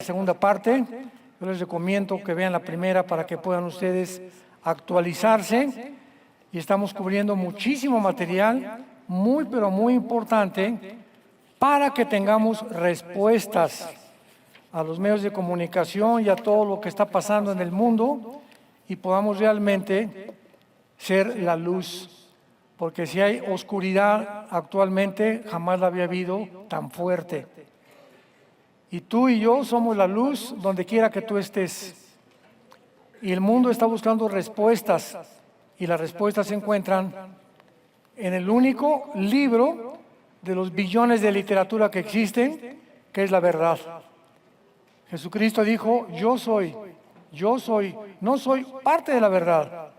segunda parte. Yo les recomiendo que vean la primera para que puedan ustedes actualizarse. Y estamos cubriendo muchísimo material, muy pero muy importante, para que tengamos respuestas a los medios de comunicación y a todo lo que está pasando en el mundo y podamos realmente ser la luz. Porque si hay oscuridad actualmente, jamás la había habido tan fuerte. Y tú y yo somos la luz donde quiera que tú estés. Y el mundo está buscando respuestas. Y las respuestas se encuentran en el único libro de los billones de literatura que existen, que es la verdad. Jesucristo dijo, yo soy, no soy parte de la verdad,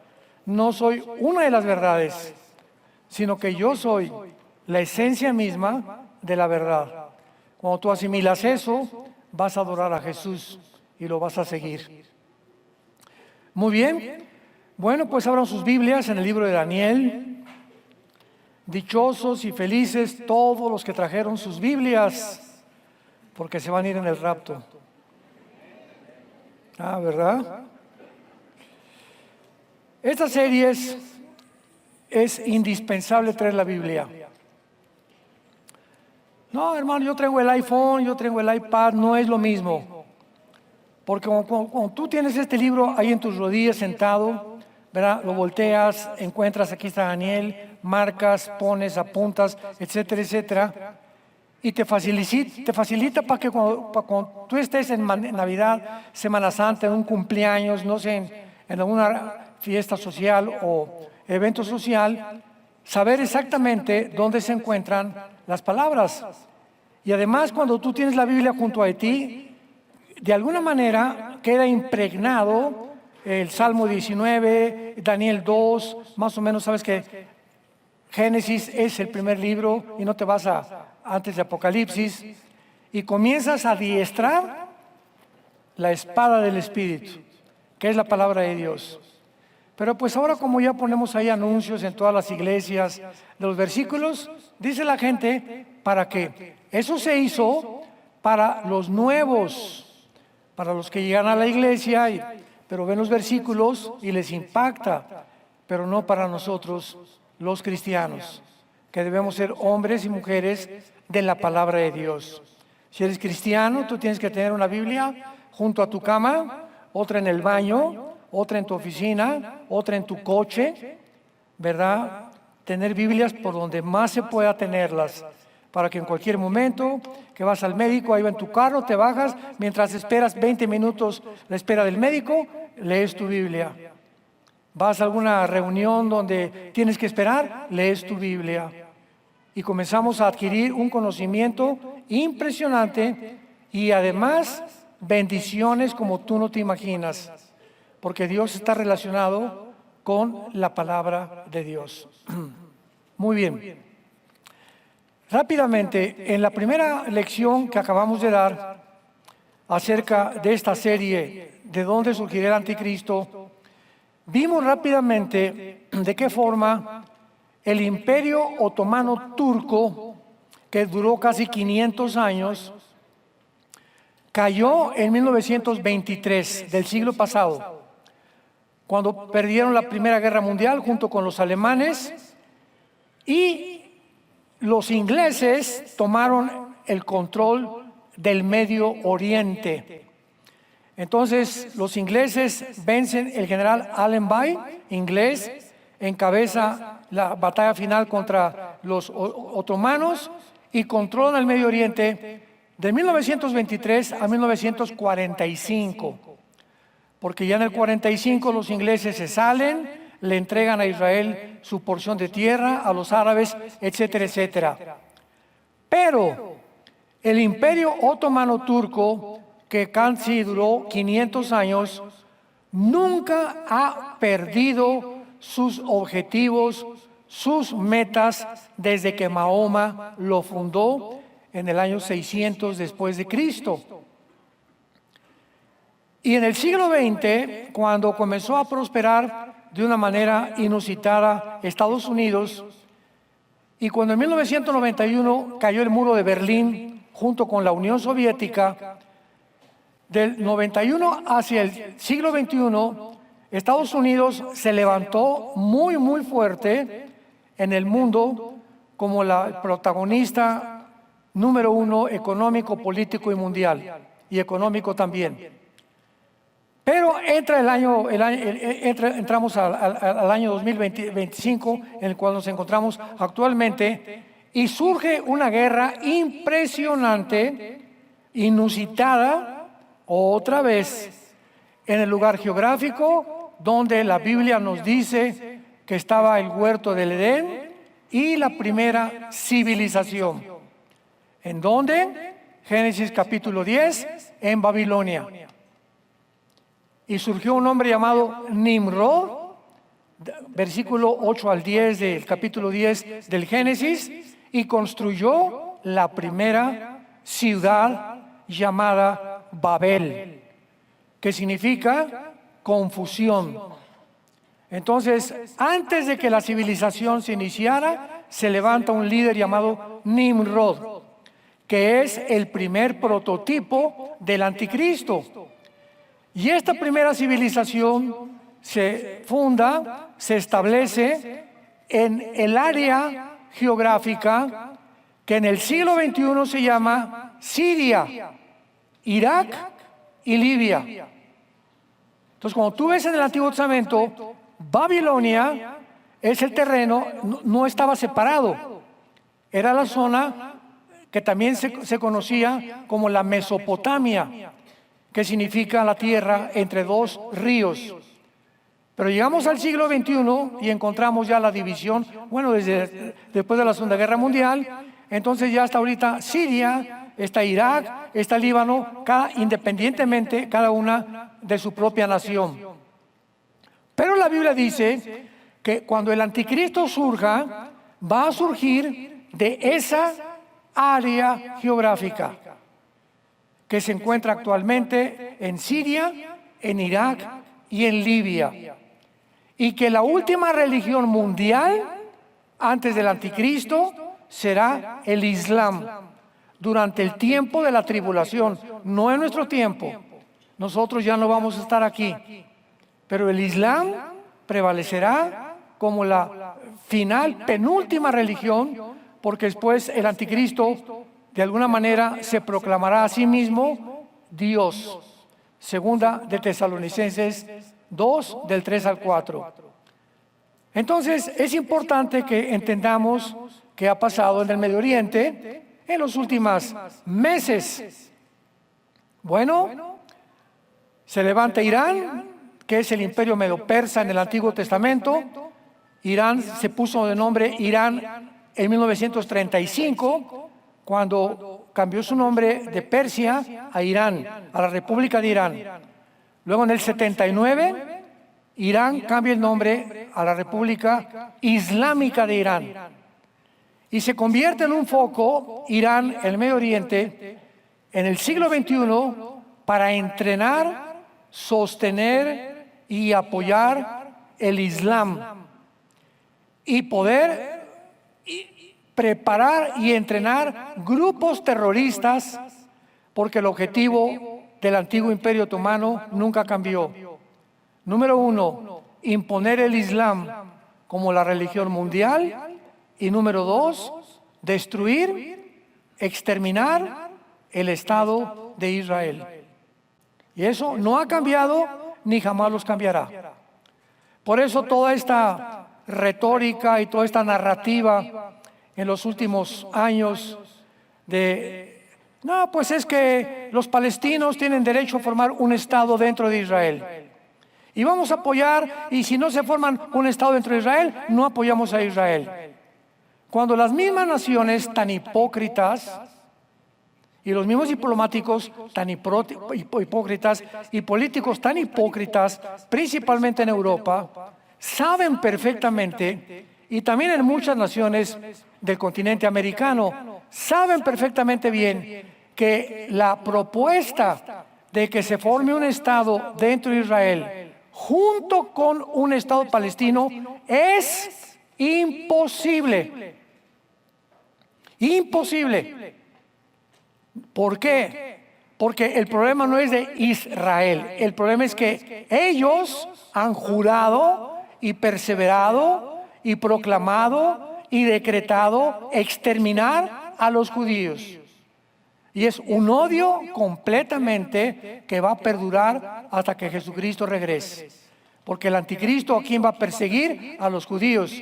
no soy una de las verdades, sino que yo soy la esencia misma de la verdad. Cuando tú asimilas eso, vas a adorar a Jesús y lo vas a seguir. Muy bien. Bueno, pues abran sus Biblias en el libro de Daniel. Dichosos y felices todos los que trajeron sus Biblias, porque se van a ir en el rapto. ¿Verdad? Esta serie es indispensable traer la Biblia. No, hermano, yo traigo el iPhone, yo traigo el iPad, no es lo mismo. Porque cuando tú tienes este libro ahí en tus rodillas sentado, ¿verdad? Lo volteas, encuentras, aquí está Daniel, marcas, pones, apuntas, etcétera, etcétera. Y te facilita para que cuando tú estés en Navidad, Semana Santa, en un cumpleaños, no sé, en alguna fiesta social o evento social, saber exactamente dónde se encuentran las palabras. Y además, cuando tú tienes la Biblia junto a ti, de alguna manera queda impregnado el Salmo 19, Daniel 2, más o menos sabes que Génesis es el primer libro y no te vas antes de Apocalipsis, y comienzas a adiestrar la espada del Espíritu, que es la palabra de Dios. Pero pues ahora, como ya ponemos ahí anuncios en todas las iglesias de los versículos, dice la gente, ¿para qué? Eso se hizo para los nuevos, para los que llegan a la iglesia, pero ven los versículos y les impacta, pero no para nosotros los cristianos, que debemos ser hombres y mujeres de la palabra de Dios. Si eres cristiano, tú tienes que tener una Biblia junto a tu cama, otra en el baño, otra en tu oficina, otra en tu coche, ¿verdad? Tener Biblias por donde más se pueda tenerlas, para que en cualquier momento que vas al médico, ahí va en tu carro, te bajas, mientras esperas 20 minutos la espera del médico, lees tu Biblia. Vas a alguna reunión donde tienes que esperar, lees tu Biblia. Y comenzamos a adquirir un conocimiento impresionante y además bendiciones como tú no te imaginas, porque Dios está relacionado con la palabra de Dios. Muy bien. Rápidamente, en la primera lección que acabamos de dar acerca de esta serie, de dónde surgirá el anticristo, vimos rápidamente de qué forma el Imperio Otomano Turco, que duró casi 500 años, cayó en 1923 del siglo pasado, cuando perdieron la Primera Guerra Mundial junto con los alemanes, y los ingleses tomaron el control del Medio Oriente. Entonces los ingleses vencen, el general Allenby, inglés, encabeza la batalla final contra los otomanos y controlan el Medio Oriente de 1923 a 1945, porque ya en el 45 los ingleses se salen, le entregan a Israel su porción de tierra, a los árabes, etcétera, etcétera. Pero el Imperio Otomano Turco, que casi duró 500 años, nunca ha perdido sus objetivos, sus metas, desde que Mahoma lo fundó en el año 600 después de Cristo. Y en el siglo XX, cuando comenzó a prosperar de una manera inusitada Estados Unidos, y cuando en 1991 cayó el muro de Berlín junto con la Unión Soviética, del 91 hacia el siglo XXI, Estados Unidos se levantó muy, muy fuerte en el mundo como la protagonista número uno económico, político y mundial, y económico también. Pero entramos al año 2025, en el cual nos encontramos actualmente, y surge una guerra impresionante, inusitada, otra vez, en el lugar geográfico donde la Biblia nos dice que estaba el huerto del Edén y la primera civilización. ¿En dónde? Génesis capítulo 10, en Babilonia. Y surgió un hombre llamado Nimrod, versículo 8 al 10 del capítulo 10 del Génesis, y construyó la primera ciudad llamada Babel, que significa confusión. Entonces, antes de que la civilización se iniciara, se levanta un líder llamado Nimrod, que es el primer prototipo del anticristo. Y esta primera civilización se funda, se establece en el área geográfica que en el siglo XXI se llama Siria, Irak y Libia. Entonces, cuando tú ves en el Antiguo Testamento, Babilonia es el terreno, no estaba separado, era la zona que también se conocía como la Mesopotamia, que significa la tierra entre dos ríos. Pero llegamos al siglo XXI y encontramos ya la división, bueno, después de la Segunda Guerra Mundial, entonces ya hasta ahorita Siria, está Irak, está Líbano, independientemente cada una de su propia nación. Pero la Biblia dice que cuando el anticristo surja, va a surgir de esa área geográfica que se encuentra actualmente en Siria, en Irak y en Libia. Y que la última religión mundial, antes del anticristo, será el Islam, durante el tiempo de la tribulación, no en nuestro tiempo. Nosotros ya no vamos a estar aquí, pero el Islam prevalecerá como la penúltima religión, porque después el anticristo de alguna manera se proclamará a sí mismo Dios. Segunda de Tesalonicenses 2, del 3 al 4. Entonces, es importante que entendamos qué ha pasado en el Medio Oriente en los últimos meses. Bueno, se levanta Irán, que es el imperio medo-persa en el Antiguo Testamento. Irán se puso de nombre Irán en 1935, cuando cambió su nombre de Persia a Irán, a la República de Irán. Luego en el 79, Irán cambia el nombre a la República Islámica de Irán. Y se convierte en un foco, Irán, el Medio Oriente, en el siglo XXI, para entrenar, sostener y apoyar el Islam. Y poder preparar y entrenar grupos terroristas, porque el objetivo del antiguo imperio otomano nunca cambió. Número 1, imponer el Islam como la religión mundial. Y número 2, destruir, exterminar el Estado de Israel. Y eso no ha cambiado ni jamás los cambiará. Por eso toda esta retórica y toda esta narrativa en los últimos años no, pues es que los palestinos tienen derecho a formar un Estado dentro de Israel. Y vamos a apoyar, y si no se forman un Estado dentro de Israel, no apoyamos a Israel. Cuando las mismas naciones tan hipócritas y los mismos diplomáticos tan hipócritas y políticos tan hipócritas, principalmente en Europa, saben perfectamente, y también en muchas naciones del continente americano, saben perfectamente bien que la propuesta de que se forme un Estado dentro de Israel junto con un Estado palestino es imposible. Imposible. ¿Por qué? Porque el problema no es de Israel, el problema es que ellos han jurado y perseverado y proclamado y decretado exterminar a los judíos. Y es un odio completamente que va a perdurar hasta que Jesucristo regrese. Porque el anticristo, ¿a quién va a perseguir? A los judíos.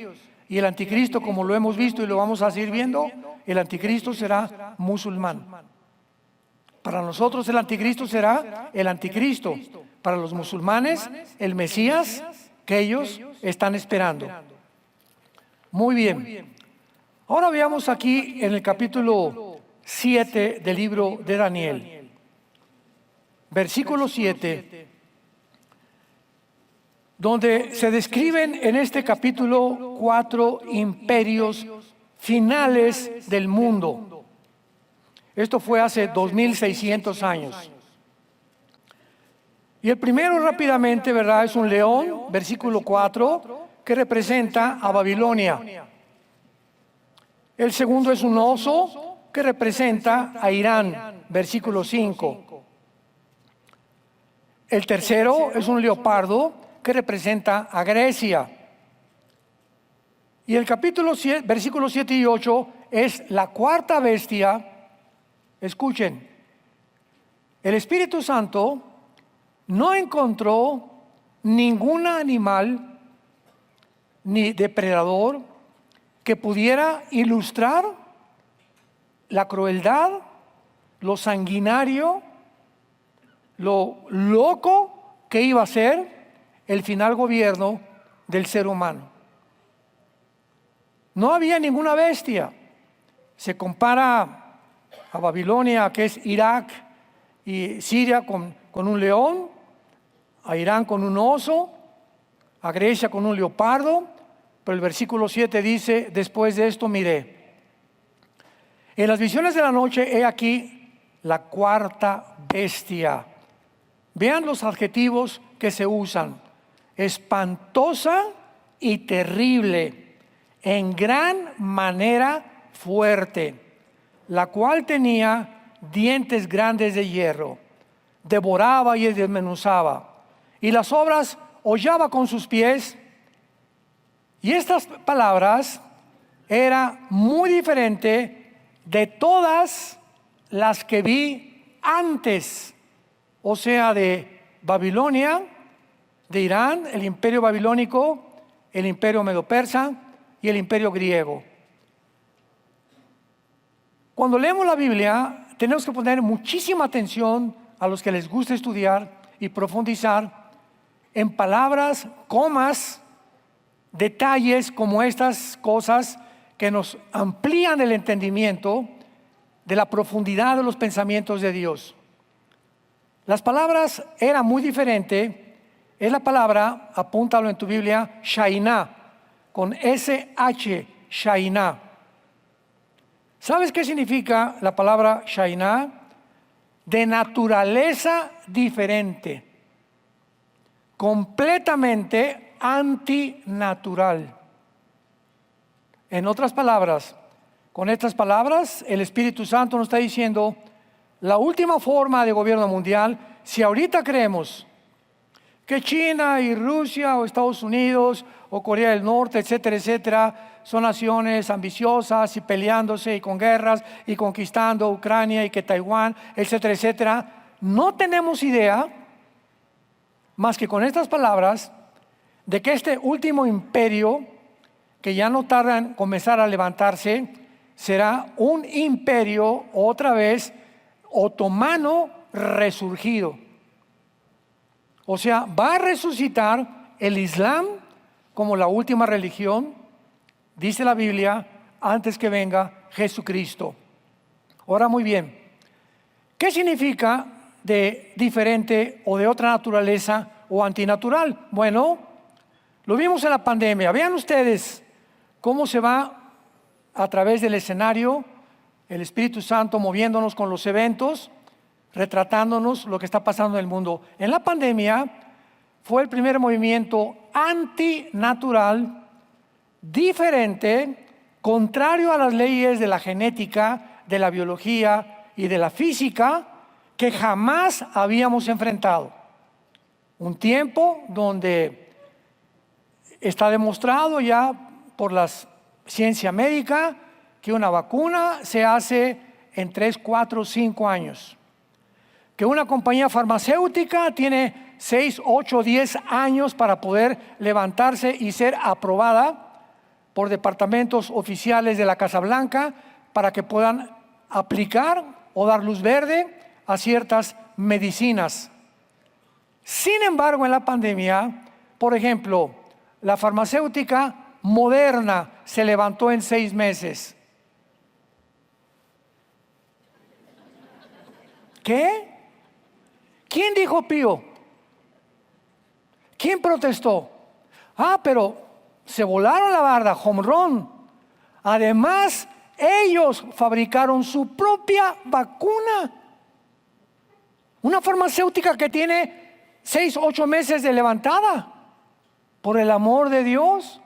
Y el anticristo, como lo hemos visto y lo vamos a seguir viendo, el anticristo será musulmán. Para nosotros el anticristo será el anticristo. Para los musulmanes, el Mesías que ellos están esperando. Muy bien. Ahora veamos aquí en el capítulo 7 del libro de Daniel. Versículo 7. Donde se describen en este capítulo 4 imperios finales del mundo. Esto fue hace 2600 años. Y el primero rápidamente, ¿verdad? Es un león, versículo 4, que representa a Babilonia. El segundo es un oso, que representa a Irán, versículo 5. El tercero es un leopardo, que representa a Grecia. Y el capítulo 7, versículos 7 y 8 es la cuarta bestia. Escuchen, el Espíritu Santo no encontró ningún animal ni depredador que pudiera ilustrar la crueldad, lo sanguinario, lo loco que iba a ser el final gobierno del ser humano. No había ninguna bestia. Se compara a Babilonia, que es Irak, y Siria con un león, a Irán con un oso, a Grecia con un leopardo, pero el versículo 7 dice, después de esto miré. En las visiones de la noche, he aquí la cuarta bestia. Vean los adjetivos que se usan. Espantosa y terrible, en gran manera fuerte, la cual tenía dientes grandes de hierro, devoraba y desmenuzaba, y las obras hollaba con sus pies. Y estas palabras era muy diferente de todas las que vi antes, o sea, de Babilonia, de Irán, el imperio babilónico, el imperio medo-persa y el imperio griego. Cuando leemos la Biblia, tenemos que poner muchísima atención a los que les gusta estudiar y profundizar en palabras, comas, detalles como estas cosas que nos amplían el entendimiento de la profundidad de los pensamientos de Dios. Las palabras eran muy diferentes. Es la palabra, apúntalo en tu Biblia, Shainá, con SH, Shainá. ¿Sabes qué significa la palabra Shainá? De naturaleza diferente, completamente antinatural. En otras palabras, con estas palabras, el Espíritu Santo nos está diciendo, la última forma de gobierno mundial, si ahorita creemos que China y Rusia o Estados Unidos o Corea del Norte, etcétera, etcétera, son naciones ambiciosas y peleándose y con guerras y conquistando Ucrania y que Taiwán, etcétera, etcétera, no tenemos idea más que con estas palabras de que este último imperio, que ya no tarda en comenzar a levantarse, será un imperio otra vez otomano resurgido. O sea, va a resucitar el Islam como la última religión, dice la Biblia, antes que venga Jesucristo. Ahora muy bien, ¿qué significa de diferente o de otra naturaleza o antinatural? Bueno, lo vimos en la pandemia. Vean ustedes cómo se va a través del escenario el Espíritu Santo moviéndonos con los eventos, retratándonos lo que está pasando en el mundo. En la pandemia fue el primer movimiento antinatural, diferente, contrario a las leyes de la genética, de la biología y de la física, que jamás habíamos enfrentado. Un tiempo donde está demostrado ya por la ciencia médica que una vacuna se hace en 3, 4, 5 años. Que una compañía farmacéutica tiene 6, 8, 10 años para poder levantarse y ser aprobada por departamentos oficiales de la Casa Blanca para que puedan aplicar o dar luz verde a ciertas medicinas. Sin embargo, en la pandemia, por ejemplo, la farmacéutica Moderna se levantó en 6 meses. ¿Qué? ¿Quién dijo pío? ¿Quién protestó? Pero se volaron la barda, home run. Además, ellos fabricaron su propia vacuna. Una farmacéutica que tiene 6, 8 meses de levantada, por el amor de Dios.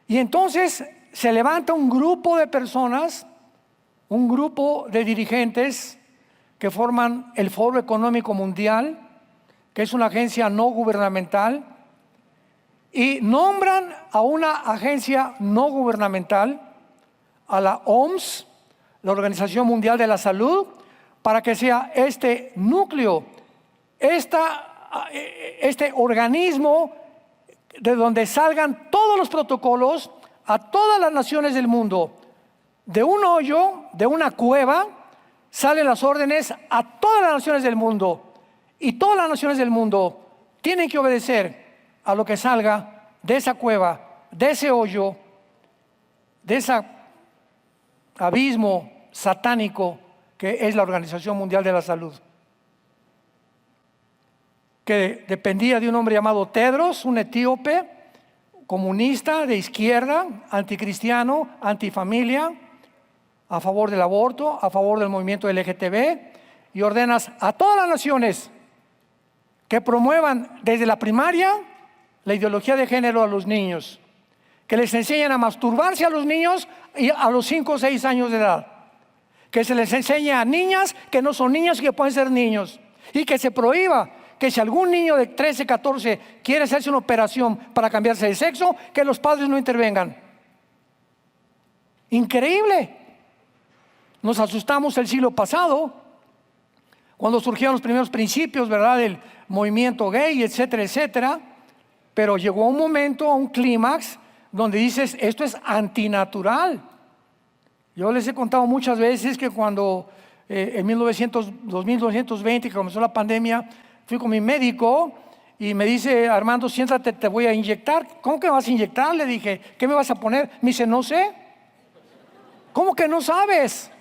Y entonces se levanta un grupo de personas, un grupo de dirigentes que forman el Foro Económico Mundial, que es una agencia no gubernamental, y nombran a una agencia no gubernamental, a la OMS, la Organización Mundial de la Salud, para que sea este núcleo, este organismo de donde salgan todos los protocolos a todas las naciones del mundo. De un hoyo, de una cueva, salen las órdenes a todas las naciones del mundo. Y todas las naciones del mundo tienen que obedecer a lo que salga de esa cueva, de ese hoyo, de ese abismo satánico que es la Organización Mundial de la Salud, que dependía de un hombre llamado Tedros, un etíope, comunista, de izquierda, anticristiano, antifamilia, a favor del aborto, a favor del movimiento LGTB, y ordenas a todas las naciones que promuevan desde la primaria la ideología de género a los niños, que les enseñen a masturbarse a los niños y a los 5 o 6 años de edad, que se les enseñe a niñas que no son niñas y que pueden ser niños, y que se prohíba que si algún niño de 13, 14 quiere hacerse una operación para cambiarse de sexo, que los padres no intervengan. Increíble. Nos asustamos el siglo pasado cuando surgieron los primeros principios, ¿verdad?, del movimiento gay, etcétera, etcétera. Pero llegó un momento, un clímax, donde dices, esto es antinatural. Yo les he contado muchas veces que cuando en 1920, que comenzó la pandemia, fui con mi médico y me dice, Armando, siéntate, te voy a inyectar. ¿Cómo que me vas a inyectar? Le dije, ¿qué me vas a poner? Me dice, no sé. ¿Cómo que no sabes?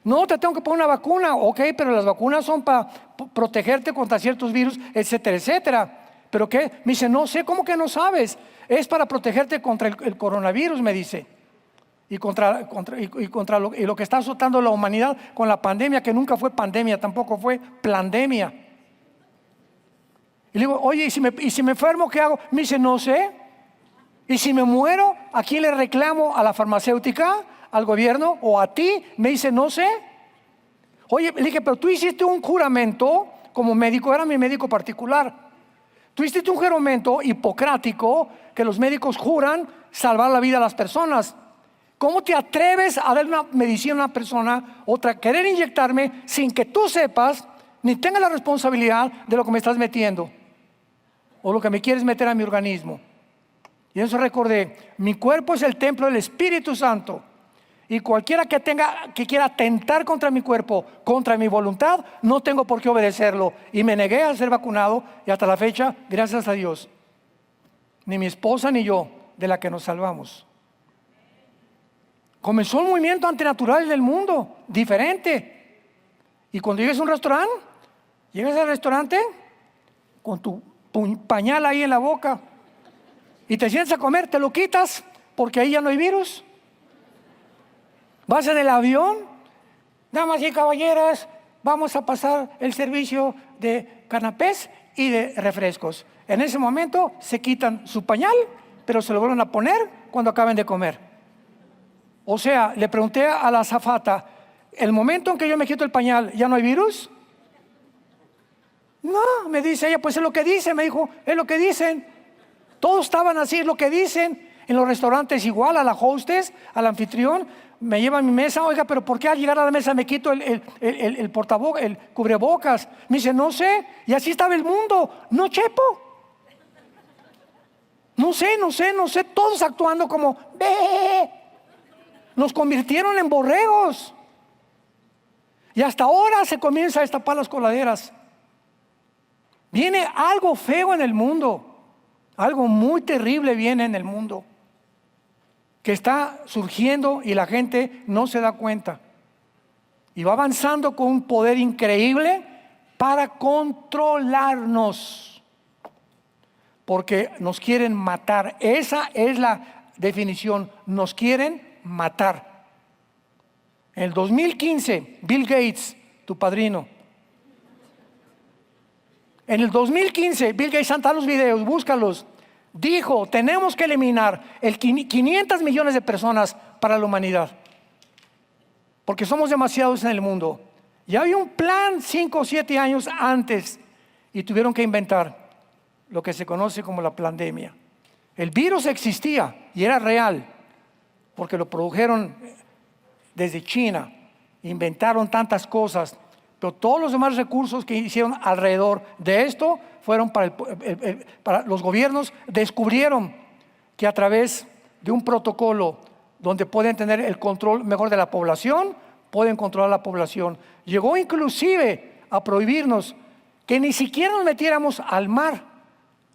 No, te tengo que poner una vacuna. Ok, pero las vacunas son para protegerte contra ciertos virus, etcétera, etcétera. ¿Pero qué? Me dice, no sé. ¿Cómo que no sabes? Es para protegerte contra el coronavirus, me dice. Y contra lo que está azotando la humanidad con la pandemia, que nunca fue pandemia, tampoco fue plandemia. Y le digo, oye, ¿y si me enfermo, qué hago? Me dice, no sé. ¿Y si me muero, a quién le reclamo? ¿A la farmacéutica? ¿Al gobierno? ¿O a ti? Me dice, no sé. Oye, le dije, pero tú hiciste un juramento como médico, era mi médico particular. Tú hiciste un juramento hipocrático que los médicos juran salvar la vida a las personas. ¿Cómo te atreves a dar una medicina a una persona, otra, querer inyectarme sin que tú sepas ni tengas la responsabilidad de lo que me estás metiendo o lo que me quieres meter a mi organismo? Y eso recordé, mi cuerpo es el templo del Espíritu Santo. Y cualquiera que quiera atentar contra mi cuerpo, contra mi voluntad, no tengo por qué obedecerlo. Y me negué a ser vacunado y hasta la fecha, gracias a Dios, ni mi esposa ni yo, de la que nos salvamos. Comenzó un movimiento antinatural del mundo, diferente. Y cuando llegas a un restaurante, llegas al restaurante con tu pañal ahí en la boca y te sientas a comer, te lo quitas porque ahí ya no hay virus. Vas en el avión, damas y caballeros, vamos a pasar el servicio de canapés y de refrescos. En ese momento se quitan su pañal, pero se lo vuelven a poner cuando acaben de comer. O sea, le pregunté a la azafata, ¿el momento en que yo me quito el pañal ya no hay virus? No, me dice ella, pues es lo que dicen, me dijo, es lo que dicen. Todos estaban así, es lo que dicen. En los restaurantes igual, a la hostess, al anfitrión, me lleva a mi mesa, oiga, pero ¿por qué al llegar a la mesa me quito el cubrebocas? Me dice, no sé, y así estaba el mundo, no chepo. No sé, todos actuando como, ¡bé! Nos convirtieron en borregos. Y hasta ahora se comienza a destapar las coladeras. Viene algo feo en el mundo, algo muy terrible viene en el mundo, que está surgiendo y la gente no se da cuenta. Y va avanzando con un poder increíble para controlarnos. Porque nos quieren matar. Esa es la definición. Nos quieren matar. En el 2015, Bill Gates, tu padrino. En el 2015, Bill Gates, están los videos, búscalos. Dijo, tenemos que eliminar 500 millones de personas para la humanidad. Porque somos demasiados en el mundo. Ya había un plan 5 o 7 años antes y tuvieron que inventar lo que se conoce como la pandemia. El virus existía y era real, porque lo produjeron desde China, inventaron tantas cosas, pero todos los demás recursos que hicieron alrededor de esto fueron para los gobiernos. Descubrieron que a través de un protocolo donde pueden tener el control mejor de la población, pueden controlar la población. Llegó inclusive a prohibirnos que ni siquiera nos metiéramos al mar.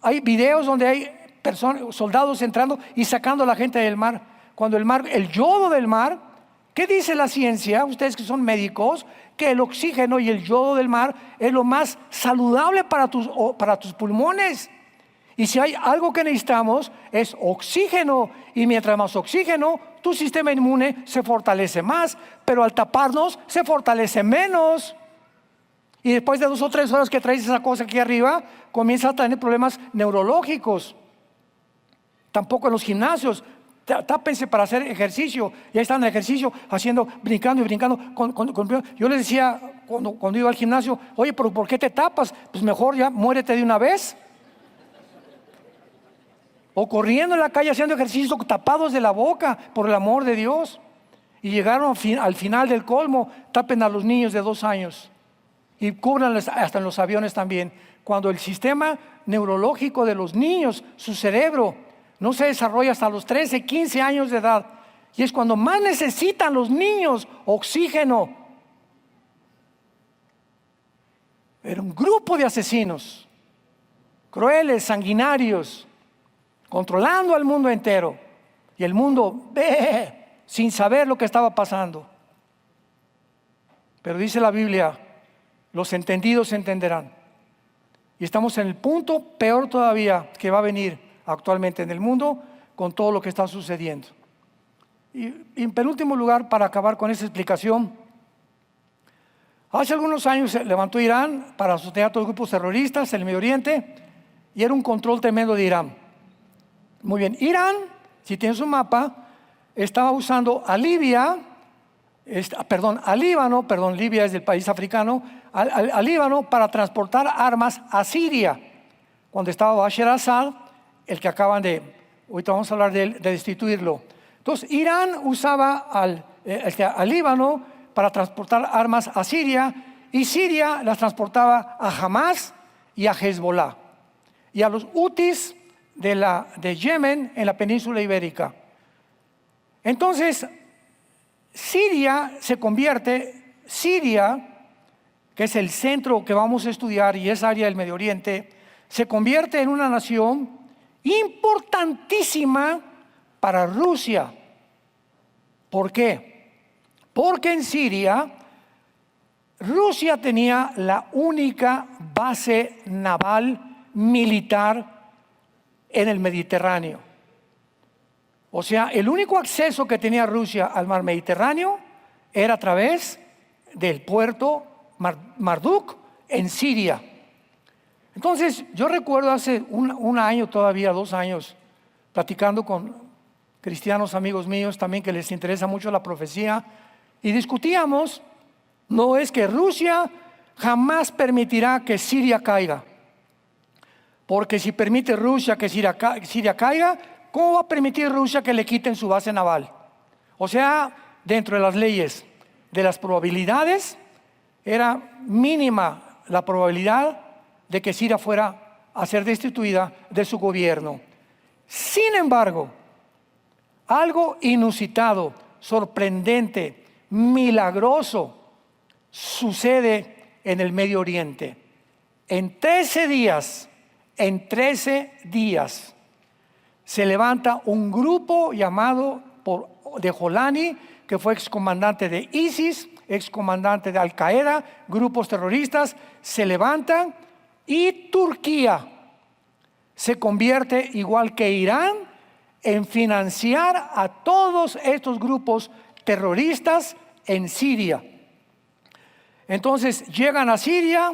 Hay videos donde hay soldados entrando y sacando a la gente del mar. Cuando el yodo del mar, ¿qué dice la ciencia? Ustedes que son médicos, que el oxígeno y el yodo del mar es lo más saludable para tus pulmones. Y si hay algo que necesitamos es oxígeno, y mientras más oxígeno, tu sistema inmune se fortalece más, pero al taparnos se fortalece menos. Y después de 2 o 3 horas que traes esa cosa aquí arriba, comienza a tener problemas neurológicos. Tampoco en los gimnasios. Tápense para hacer ejercicio. Y ahí están en el ejercicio, brincando y brincando. Yo les decía cuando iba al gimnasio, oye, pero ¿por qué te tapas? Pues mejor ya muérete de una vez. O corriendo en la calle haciendo ejercicio tapados de la boca, por el amor de Dios. Y llegaron al final del colmo, tapen a los niños de 2 años. Y cúbranles hasta en los aviones también. Cuando el sistema neurológico de los niños, su cerebro, no se desarrolla hasta los 13, 15 años de edad. Y es cuando más necesitan los niños oxígeno. Era un grupo de asesinos, crueles, sanguinarios, controlando al mundo entero. Y el mundo ve sin saber lo que estaba pasando. Pero dice la Biblia, los entendidos entenderán. Y estamos en el punto peor todavía que va a venir actualmente en el mundo con todo lo que está sucediendo. Y en penúltimo lugar, para acabar con esa explicación, hace algunos años se levantó Irán para sostener a otros grupos terroristas en el Medio Oriente, y era un control tremendo de Irán. Muy bien, Irán, si tienes un mapa, estaba usando a Líbano, Libia es del país africano, al Líbano para transportar armas a Siria, cuando estaba Bashar al-Assad, el que acaban ahorita vamos a hablar de destituirlo. Entonces, Irán usaba al Líbano para transportar armas a Siria, y Siria las transportaba a Hamas y a Hezbollah, y a los Hutis de Yemen en la península ibérica. Entonces, Siria, que es el centro que vamos a estudiar y es área del Medio Oriente, se convierte en una nación importantísima para Rusia. ¿Por qué? Porque en Siria, Rusia tenía la única base naval militar en el Mediterráneo. O sea, el único acceso que tenía Rusia al mar Mediterráneo era a través del puerto Marduk en Siria. Entonces, yo recuerdo hace un año todavía, 2 años, platicando con cristianos amigos míos también que les interesa mucho la profecía, y discutíamos, no es que Rusia jamás permitirá que Siria caiga. Porque si permite Rusia que Siria caiga, ¿cómo va a permitir Rusia que le quiten su base naval? O sea, dentro de las leyes de las probabilidades, era mínima la probabilidad de que Siria fuera a ser destituida de su gobierno. Sin embargo, algo inusitado, sorprendente, milagroso sucede en el Medio Oriente. En 13 días se levanta un grupo llamado de Jolani, que fue excomandante de ISIS, excomandante de Al Qaeda, grupos terroristas, se levantan y Turquía se convierte, igual que Irán, en financiar a todos estos grupos terroristas en Siria. Entonces llegan a Siria,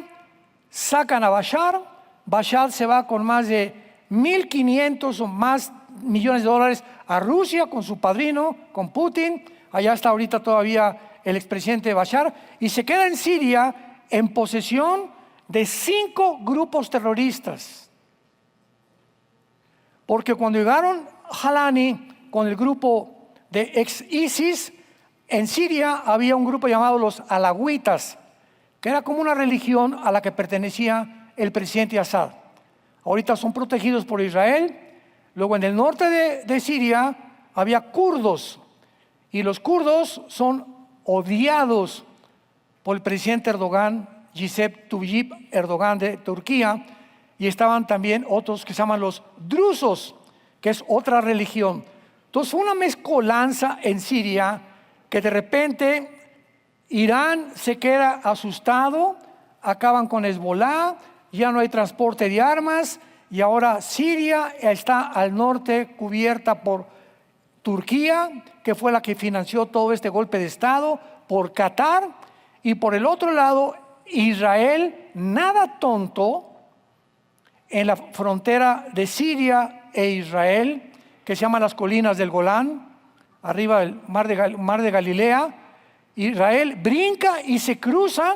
sacan a Bashar. Bashar se va con más de 1.500 o más millones de dólares a Rusia con su padrino, con Putin. Allá está ahorita todavía el expresidente Bashar, y se queda en Siria en posesión de 5 grupos terroristas. Porque cuando llegaron Jalani con el grupo de ex-ISIS, en Siria había un grupo llamado los alawitas, que era como una religión a la que pertenecía el presidente Assad. Ahorita son protegidos por Israel. Luego en el norte de Siria había kurdos, y los kurdos son odiados por el presidente Erdogan, Recep Tayyip Erdogan de Turquía, y estaban también otros que se llaman los drusos, que es otra religión. Entonces fue una mezcolanza en Siria que de repente Irán se queda asustado, acaban con Hezbollah, ya no hay transporte de armas, y ahora Siria está al norte cubierta por Turquía, que fue la que financió todo este golpe de Estado, por Qatar, y por el otro lado Israel, nada tonto, en la frontera de Siria e Israel, que se llaman las colinas del Golán, arriba del mar de Galilea. Israel brinca y se cruza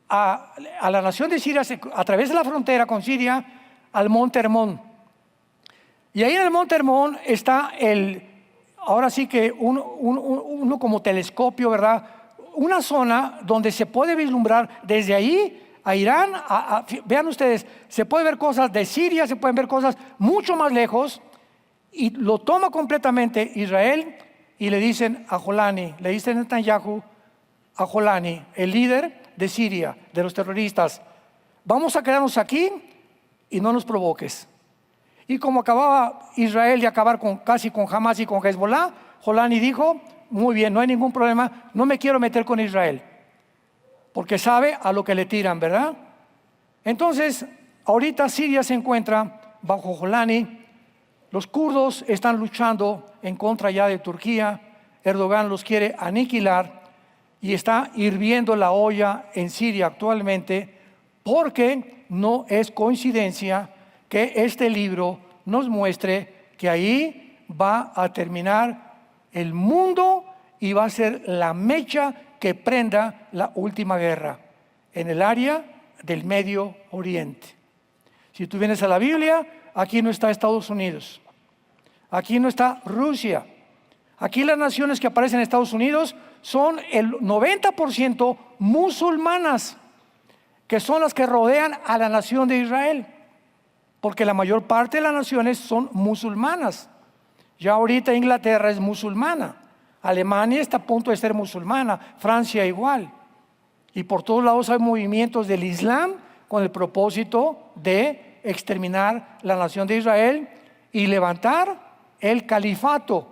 a la nación de Siria, a través de la frontera con Siria, al Monte Hermón. Y ahí en el Monte Hermón está ahora sí que uno como telescopio, ¿verdad? Una zona donde se puede vislumbrar desde ahí a Irán. Vean ustedes, se puede ver cosas de Siria, se pueden ver cosas mucho más lejos, y lo toma completamente Israel, y le dicen a Jolani, le dicen a Netanyahu, a Jolani, el líder de Siria, de los terroristas: vamos a quedarnos aquí y no nos provoques. Y como acababa Israel de acabar casi con Hamas y con Hezbollah, Jolani dijo: muy bien, no hay ningún problema, no me quiero meter con Israel, porque sabe a lo que le tiran, ¿verdad? Entonces, ahorita Siria se encuentra bajo Jolani. Los kurdos están luchando en contra ya de Turquía. Erdogan los quiere aniquilar, y está hirviendo la olla en Siria actualmente, porque no es coincidencia que este libro nos muestre que ahí va a terminar el mundo y va a ser la mecha que prenda la última guerra en el área del Medio Oriente. Si tú vienes a la Biblia, aquí no está Estados Unidos, aquí no está Rusia. Aquí las naciones que aparecen en Estados Unidos son el 90% musulmanas, que son las que rodean a la nación de Israel, porque la mayor parte de las naciones son musulmanas. Ya ahorita Inglaterra es musulmana, Alemania está a punto de ser musulmana, Francia igual. Y por todos lados hay movimientos del Islam con el propósito de exterminar la nación de Israel y levantar el califato,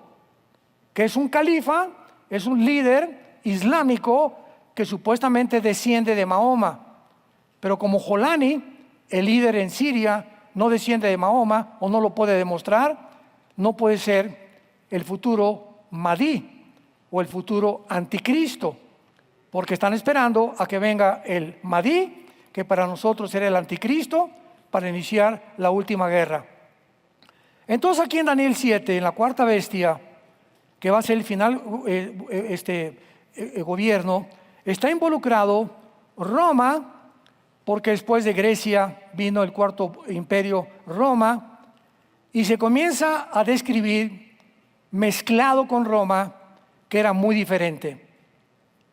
que es un califa, es un líder islámico que supuestamente desciende de Mahoma. Pero como Jolani, el líder en Siria, no desciende de Mahoma o no lo puede demostrar, no puede ser el futuro Mahdi o el futuro anticristo, porque están esperando a que venga el Mahdi, que para nosotros será el anticristo, para iniciar la última guerra. Entonces aquí en Daniel 7, en la cuarta bestia, que va a ser el final gobierno, está involucrado Roma, porque después de Grecia vino el cuarto imperio, Roma, y se comienza a describir mezclado con Roma, que era muy diferente.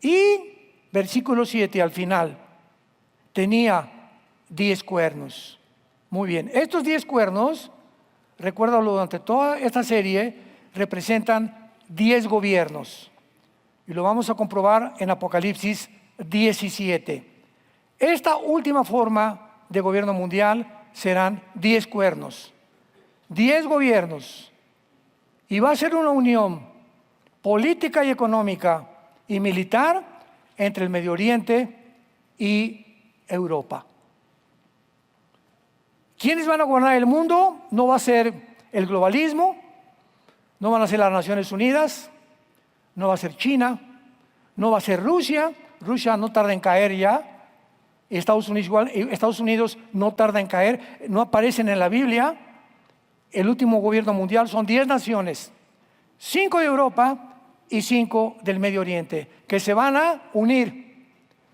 Y versículo 7 al final, tenía 10 cuernos. Muy bien, estos 10 cuernos, recuérdalo durante toda esta serie, representan 10 gobiernos. Y lo vamos a comprobar en Apocalipsis 17. Esta última forma de gobierno mundial serán 10 cuernos, 10 gobiernos. Y va a ser una unión política y económica y militar entre el Medio Oriente y Europa. ¿Quiénes van a gobernar el mundo? No va a ser el globalismo, no van a ser las Naciones Unidas, no va a ser China, no va a ser Rusia. Rusia no tarda en caer ya. Estados Unidos no tarda en caer, no aparecen en la Biblia. El último gobierno mundial son 10 naciones, 5 de Europa y 5 del Medio Oriente, que se van a unir,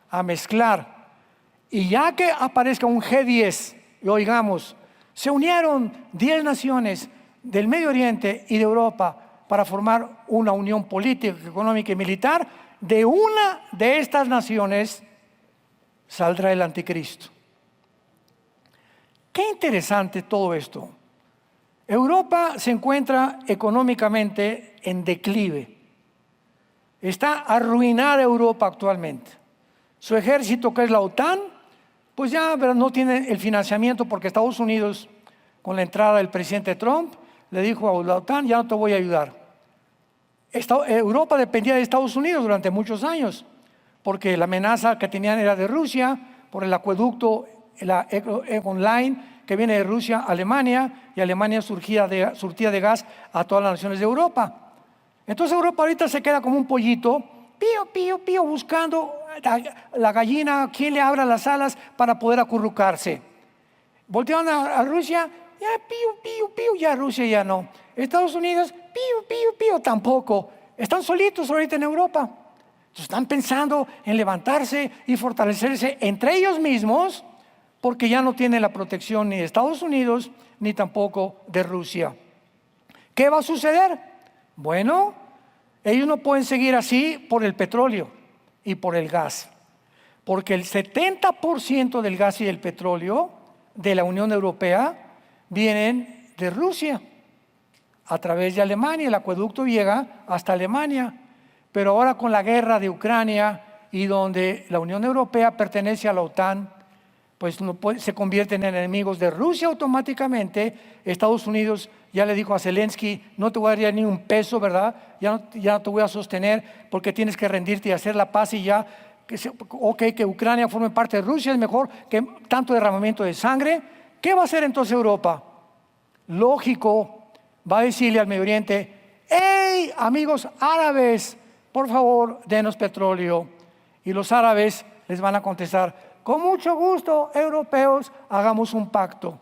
a mezclar. Y ya que aparezca un G10, y oigamos, se unieron 10 naciones del Medio Oriente y de Europa para formar una unión política, económica y militar. De una de estas naciones saldrá el anticristo. Qué interesante todo esto. Europa se encuentra económicamente en declive. Está arruinada Europa actualmente. Su ejército, que es la OTAN, pues ya no tiene el financiamiento, porque Estados Unidos, con la entrada del presidente Trump, le dijo a la OTAN: ya no te voy a ayudar. Europa dependía de Estados Unidos durante muchos años, porque la amenaza que tenían era de Rusia, por el acueducto, la Egon Line, que viene de Rusia a Alemania, y Alemania surtía de gas a todas las naciones de Europa. Entonces Europa ahorita se queda como un pollito, pío, pío, pío, buscando la gallina, quien le abra las alas para poder acurrucarse. Voltearon a Rusia, ya pío, pío, pío, ya Rusia ya no. Estados Unidos, pío, pío, pío, tampoco. Están solitos ahorita en Europa. Entonces están pensando en levantarse y fortalecerse entre ellos mismos, porque ya no tienen la protección ni de Estados Unidos ni tampoco de Rusia. ¿Qué va a suceder? Bueno, ellos no pueden seguir así por el petróleo y por el gas, porque el 70% del gas y del petróleo de la Unión Europea vienen de Rusia a través de Alemania. El acueducto llega hasta Alemania, pero ahora con la guerra de Ucrania, y donde la Unión Europea pertenece a la OTAN, pues se convierten en enemigos de Rusia automáticamente. Estados Unidos ya le dijo a Zelensky: no te voy a dar ni un peso, ¿verdad? Ya no te voy a sostener, porque tienes que rendirte y hacer la paz, y ya, que Ucrania forme parte de Rusia es mejor que tanto derramamiento de sangre. ¿Qué va a hacer entonces Europa? Lógico, va a decirle al Medio Oriente: ¡hey, amigos árabes, por favor, denos petróleo! Y los árabes les van a contestar: con mucho gusto, europeos, hagamos un pacto.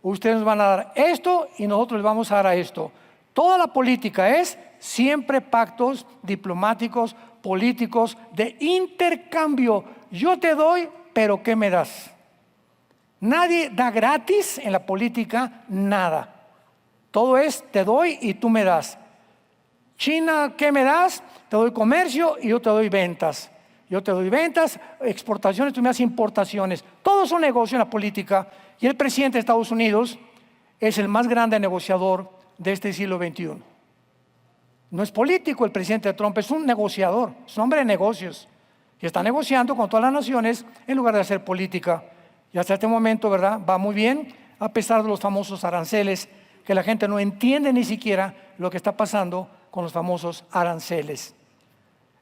Ustedes nos van a dar esto y nosotros les vamos a dar esto. Toda la política es siempre pactos diplomáticos, políticos, de intercambio. Yo te doy, pero ¿qué me das? Nadie da gratis en la política nada. Todo es: te doy y tú me das. China, ¿qué me das? Te doy comercio y yo te doy ventas. Yo te doy ventas, exportaciones, tú me das importaciones. Todo es un negocio en la política. Y el presidente de Estados Unidos es el más grande negociador de este siglo XXI. No es político el presidente Trump, es un negociador, es un hombre de negocios. Y está negociando con todas las naciones en lugar de hacer política. Y hasta este momento, ¿verdad?, va muy bien, a pesar de los famosos aranceles, que la gente no entiende ni siquiera lo que está pasando con los famosos aranceles.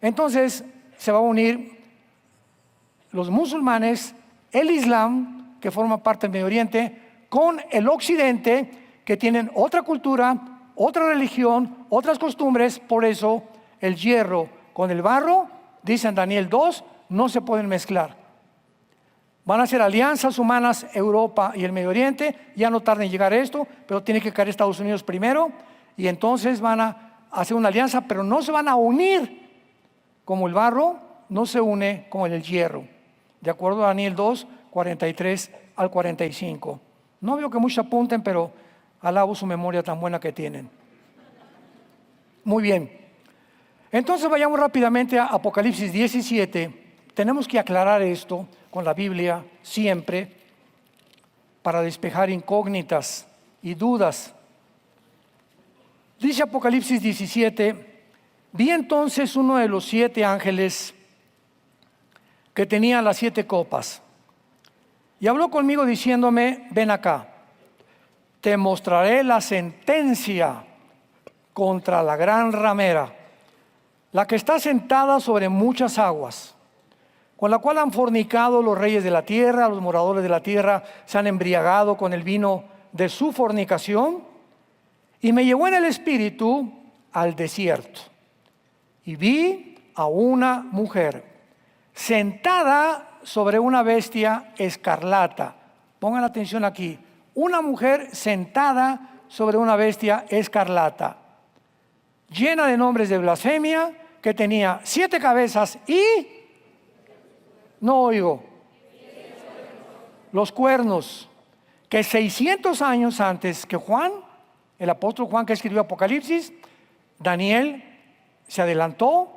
Entonces se va a unir los musulmanes, el Islam, que forma parte del Medio Oriente, con el Occidente, que tienen otra cultura, otra religión, otras costumbres. Por eso el hierro con el barro, dice en Daniel 2, no se pueden mezclar. Van a hacer alianzas humanas Europa y el Medio Oriente. Ya no tarda en llegar esto, pero tiene que caer Estados Unidos primero, y entonces van a hacer una alianza, pero no se van a unir como el barro no se une con el hierro. de acuerdo a Daniel 2, 43 al 45. No veo que muchos apunten, pero alabo su memoria tan buena que tienen. Muy bien. Entonces vayamos rápidamente a Apocalipsis 17. Tenemos que aclarar esto con la Biblia siempre para despejar incógnitas y dudas. Dice Apocalipsis 17: vi entonces uno de los 7 ángeles que tenía las 7 copas, y habló conmigo diciéndome: ven acá, te mostraré la sentencia contra la gran ramera, la que está sentada sobre muchas aguas, con la cual han fornicado los reyes de la tierra. Los moradores de la tierra se han embriagado con el vino de su fornicación. Y me llevó en el espíritu al desierto, y vi a una mujer sentada sobre una bestia escarlata. Pongan atención aquí: una mujer sentada sobre una bestia escarlata, llena de nombres de blasfemia, que tenía 7 cabezas y... no oigo. Los cuernos, que 600 años antes que Juan, el apóstol Juan que escribió Apocalipsis, Daniel se adelantó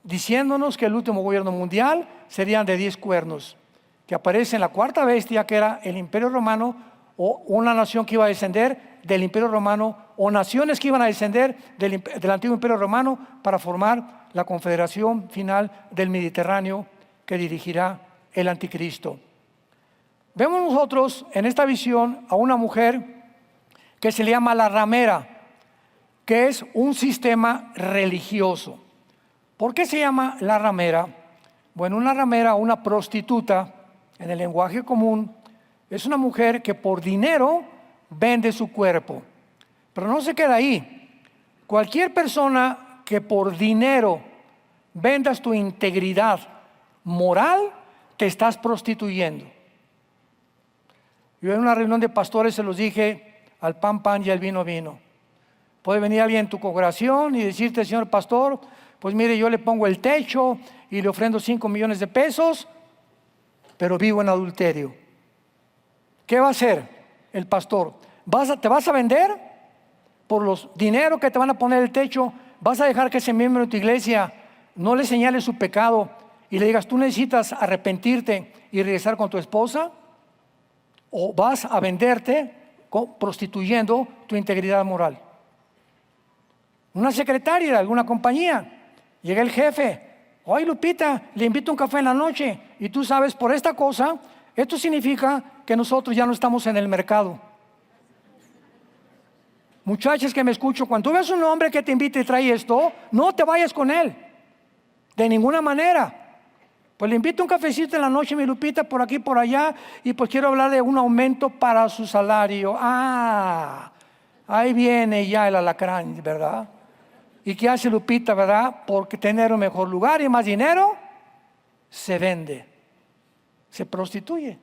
diciéndonos que el último gobierno mundial serían de 10 cuernos, que aparece en la 4ª bestia, que era el Imperio Romano, o una nación que iba a descender del Imperio Romano, o naciones que iban a descender del antiguo Imperio Romano para formar la confederación final del Mediterráneo que dirigirá el anticristo. Vemos nosotros en esta visión a una mujer que se le llama la ramera, que es un sistema religioso. ¿Por qué se llama la ramera? Bueno, una ramera, una prostituta, en el lenguaje común, es una mujer que por dinero vende su cuerpo. Pero no se queda ahí. Cualquier persona que por dinero vendas tu integridad moral, te estás prostituyendo. Yo en una reunión de pastores se los dije: al pan, pan y al vino, vino. Puede venir alguien en tu congregación y decirte: señor pastor, pues mire, yo le pongo el techo y le ofrendo 5 millones de pesos, pero vivo en adulterio. ¿Qué va a hacer el pastor? ¿Te vas a vender por los dinero que te van a poner el techo? ¿Vas a dejar que ese miembro de tu iglesia no le señale su pecado y le digas: tú necesitas arrepentirte y regresar con tu esposa? ¿O vas a venderte prostituyendo tu integridad moral? Una secretaria de alguna compañía, llega el jefe: oye Lupita, le invito a un café en la noche, y tú sabes, por esta cosa, esto significa que nosotros ya no estamos en el mercado. Muchachas que me escucho, cuando tú ves un hombre que te invita y trae esto, no te vayas con él, de ninguna manera. Pues le invito a un cafecito en la noche, mi Lupita, por aquí, por allá, y pues quiero hablar de un aumento para su salario. Ah, ahí viene ya el alacrán, ¿verdad? ¿Y qué hace Lupita, verdad? Porque tener un mejor lugar y más dinero, se vende, se prostituye.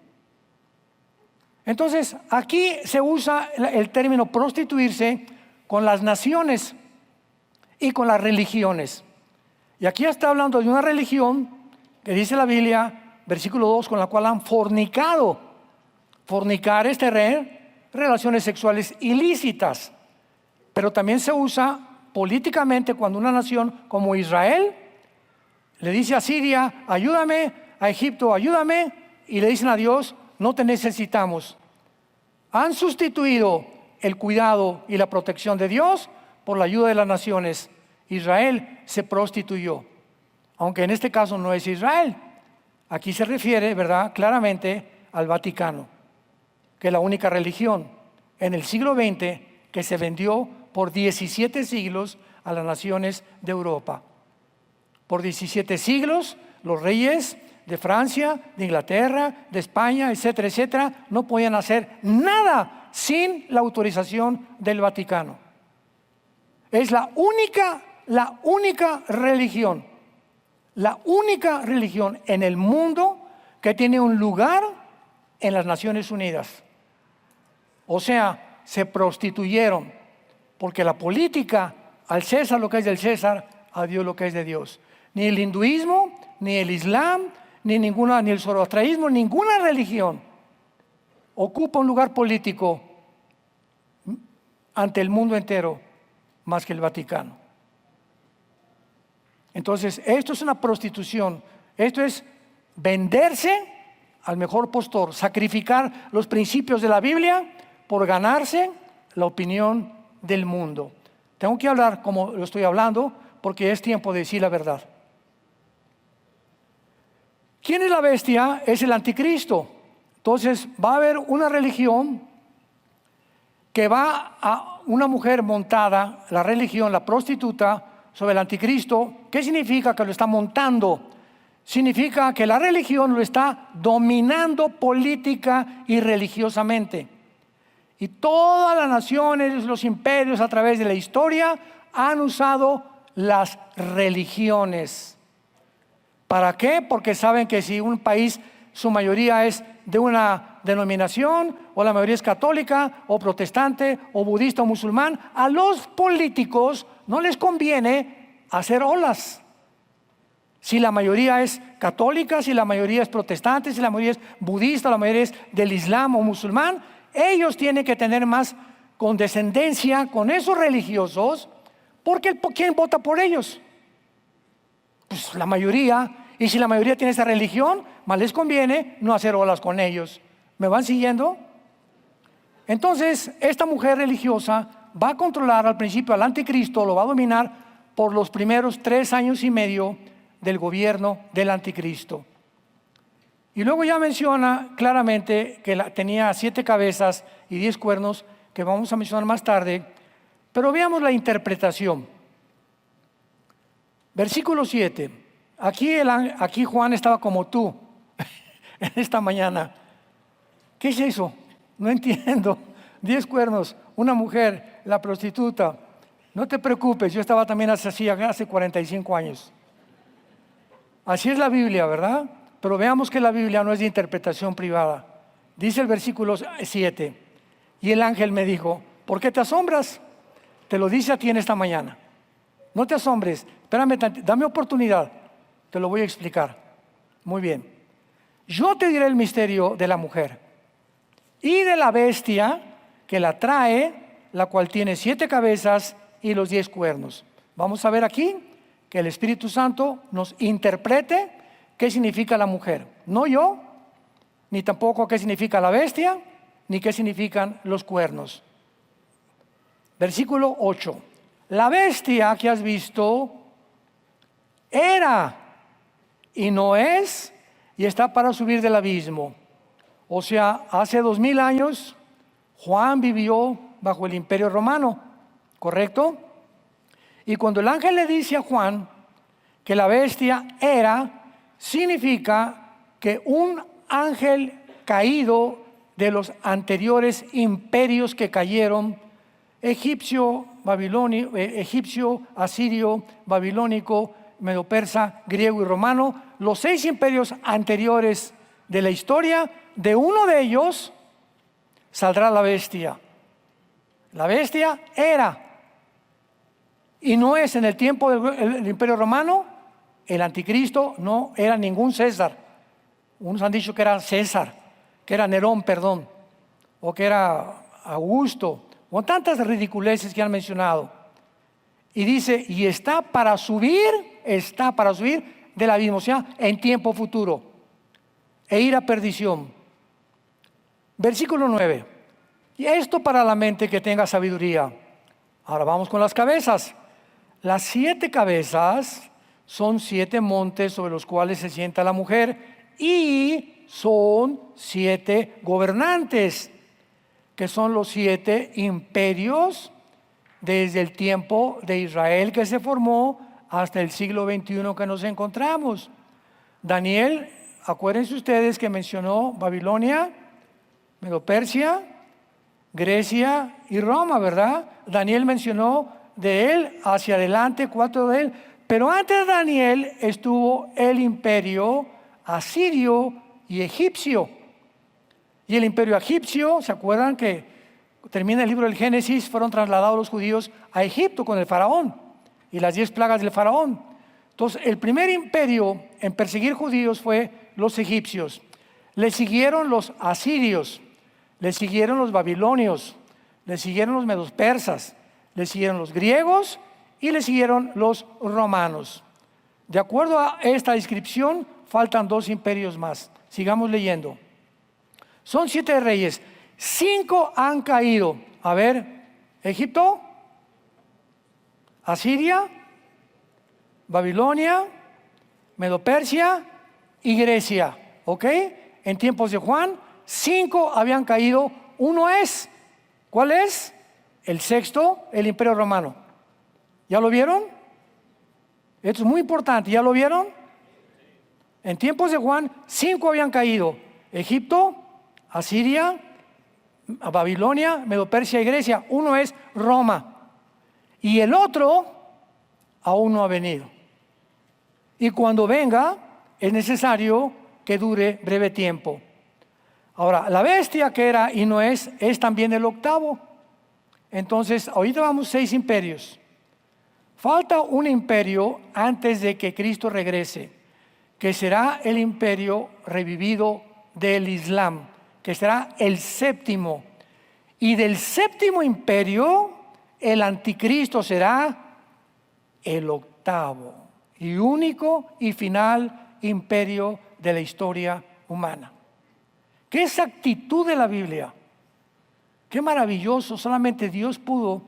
Entonces, aquí se usa el término prostituirse con las naciones y con las religiones. Y aquí está hablando de una religión que dice la Biblia, versículo 2, con la cual han fornicado. Fornicar es tener relaciones sexuales ilícitas. Pero también se usa políticamente cuando una nación como Israel le dice a Siria: ayúdame, a Egipto, ayúdame, y le dicen a Dios: no te necesitamos. Han sustituido el cuidado y la protección de Dios por la ayuda de las naciones. Israel se prostituyó, aunque en este caso no es Israel. Aquí se refiere, ¿verdad?, claramente al Vaticano, que es la única religión en el siglo XX que se vendió por 17 siglos a las naciones de Europa. Por 17 siglos, los reyes de Francia, de Inglaterra, de España, etcétera, etcétera, no podían hacer nada sin la autorización del Vaticano. Es la única religión en el mundo que tiene un lugar en las Naciones Unidas. O sea, se prostituyeron, porque la política, al César lo que es del César, a Dios lo que es de Dios. Ni el hinduismo, ni el islam, ni el zoroastrianismo, ninguna religión ocupa un lugar político ante el mundo entero más que el Vaticano. Entonces, esto es una prostitución, esto es venderse al mejor postor, sacrificar los principios de la Biblia por ganarse la opinión del mundo. Tengo que hablar como lo estoy hablando porque es tiempo de decir la verdad. ¿Quién es la bestia? Es el anticristo. Entonces va a haber una religión que va a una mujer montada, la religión, la prostituta, sobre el anticristo. ¿Qué significa que lo está montando? Significa que la religión lo está dominando política y religiosamente. Y todas las naciones, los imperios a través de la historia han usado las religiones. ¿Para qué? Porque saben que si un país, su mayoría es de una denominación, o la mayoría es católica, o protestante, o budista, o musulmán, a los políticos no les conviene hacer olas. Si la mayoría es católica, si la mayoría es protestante, si la mayoría es budista, la mayoría es del Islam o musulmán, ellos tienen que tener más condescendencia con esos religiosos, porque ¿quién vota por ellos? Pues la mayoría. Y si la mayoría tiene esa religión, más les conviene no hacer olas con ellos. ¿Me van siguiendo? Entonces, esta mujer religiosa va a controlar al principio al anticristo, lo va a dominar por los primeros 3 años y medio del gobierno del anticristo. Y luego ya menciona claramente que tenía 7 cabezas y 10 cuernos, que vamos a mencionar más tarde. Pero veamos la interpretación. Versículo 7. Aquí Juan estaba como tú en esta mañana. ¿Qué es eso? No entiendo. 10 cuernos, una mujer, la prostituta. No te preocupes, yo estaba también hace 45 años. Así es la Biblia, ¿verdad? Pero veamos que la Biblia no es de interpretación privada. Dice el versículo 7. Y el ángel me dijo, ¿por qué te asombras? Te lo dice a ti en esta mañana. No te asombres, espérame, dame oportunidad. Te lo voy a explicar. Muy bien. Yo te diré el misterio de la mujer y de la bestia que la trae, la cual tiene 7 cabezas y los 10 cuernos. Vamos a ver aquí que el Espíritu Santo nos interprete qué significa la mujer. No yo, ni tampoco qué significa la bestia, ni qué significan los cuernos. Versículo 8. La bestia que has visto era y no es, y está para subir del abismo. O sea, hace 2000 años Juan vivió bajo el Imperio Romano, ¿correcto? Y cuando el ángel le dice a Juan que la bestia era, significa que un ángel caído de los anteriores imperios que cayeron, egipcio, asirio, babilónico, medo-persa, griego y romano, los 6 imperios anteriores de la historia, de uno de ellos saldrá la bestia. La bestia era, y no es en el tiempo del Imperio Romano, el anticristo no era ningún César. Unos han dicho que era César, que era Nerón, perdón, o que era Augusto, o tantas ridiculeces que han mencionado. Y dice, y está para subir del abismo, o sea, en tiempo futuro, e ir a perdición. Versículo 9. Y esto para la mente que tenga sabiduría. Ahora vamos con las cabezas. Las 7 cabezas son 7 montes sobre los cuales se sienta la mujer, y son 7 gobernantes, que son los 7 imperios desde el tiempo de Israel que se formó hasta el siglo XXI que nos encontramos. Daniel, acuérdense ustedes que mencionó Babilonia, Medo-Persia, Grecia y Roma, ¿verdad? Daniel mencionó de él hacia adelante 4 de él, pero antes de Daniel estuvo el imperio asirio y egipcio. Y el imperio egipcio, ¿se acuerdan que termina el libro del Génesis? Fueron trasladados los judíos a Egipto con el faraón y las 10 plagas del faraón. Entonces, el primer imperio en perseguir judíos fue los egipcios, le siguieron los asirios, le siguieron los babilonios, le siguieron los medos persas, le siguieron los griegos y le siguieron los romanos. De acuerdo a esta descripción, faltan 2 imperios más. Sigamos leyendo. Son 7 reyes, 5 han caído. A ver, Egipto, Asiria, Babilonia, Medo-Persia y Grecia. ¿Ok? En tiempos de Juan, 5 habían caído. Uno es, ¿cuál es? El sexto, el Imperio Romano. ¿Ya lo vieron? Esto es muy importante. ¿Ya lo vieron? En tiempos de Juan, 5 habían caído. Egipto, Asiria, Babilonia, Medo-Persia y Grecia. Uno es Roma. Y el otro aún no ha venido. Y cuando venga, es necesario que dure breve tiempo. Ahora, la bestia que era y no es también el octavo. Entonces, ahorita vamos 6 imperios. Falta un imperio antes de que Cristo regrese, que será el imperio revivido del Islam, que será el séptimo. Y del séptimo imperio, el anticristo será el octavo y único y final imperio de la historia humana. ¡Qué exactitud de la Biblia! ¡Qué maravilloso! Solamente Dios pudo